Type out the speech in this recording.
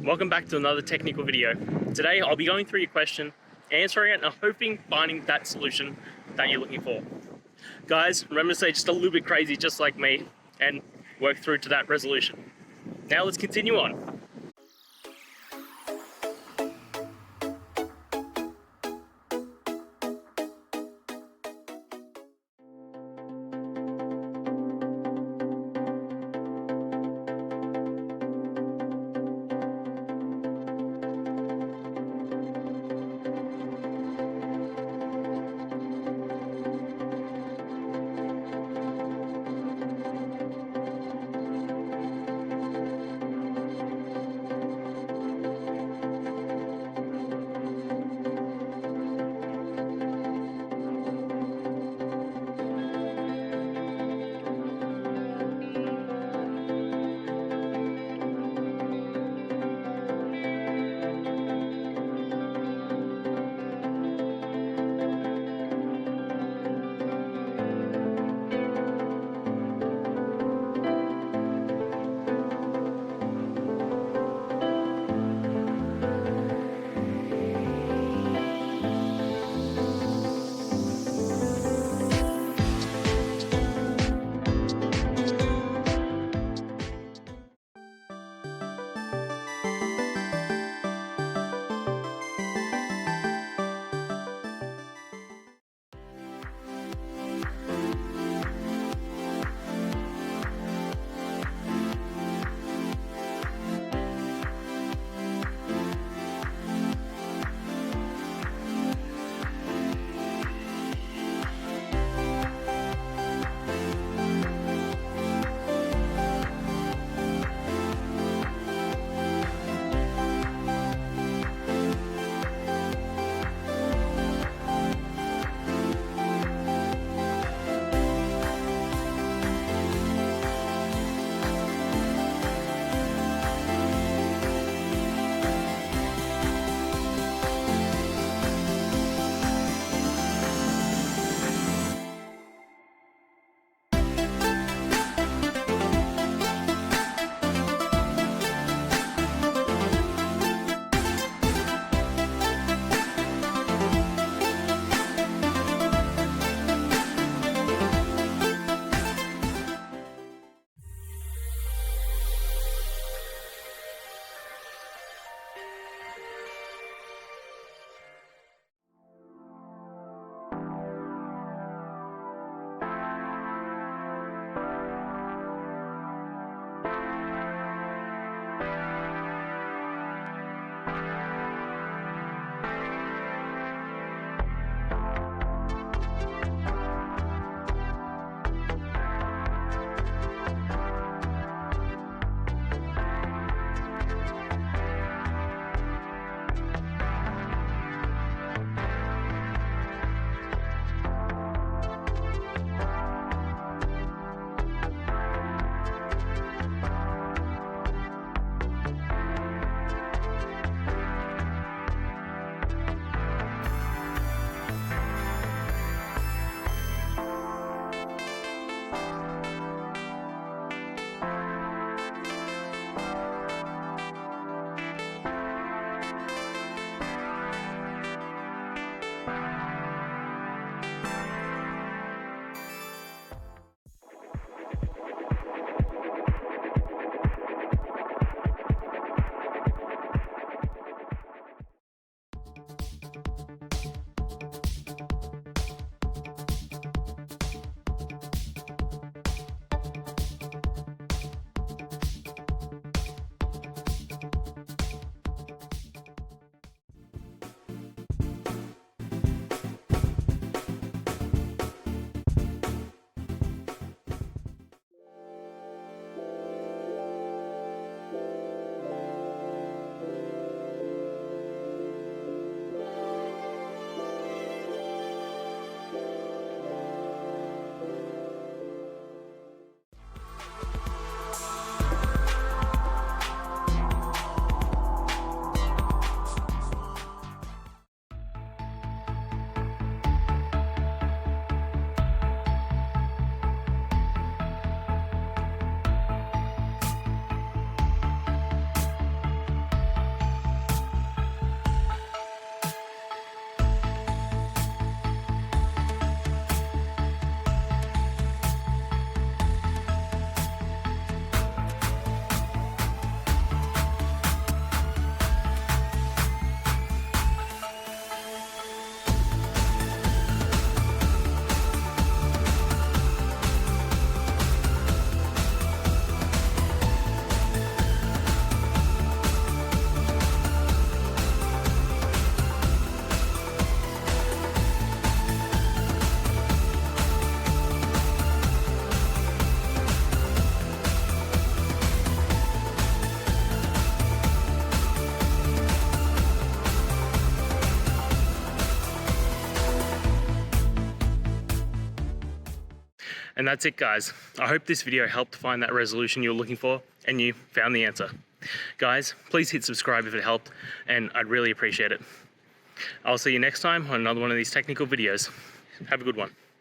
Welcome back to another technical video. Today I'll be going through your question, answering it, and hoping finding that solution that you're looking for. Guys, remember to stay just a little bit crazy just like me and work through to that resolution. Now let's continue on. And that's it, guys. I hope this video helped find that resolution you're looking for and you found the answer. Guys, please hit subscribe if it helped, and I'd really appreciate it. I'll see you next time on another one of these technical videos. Have a good one.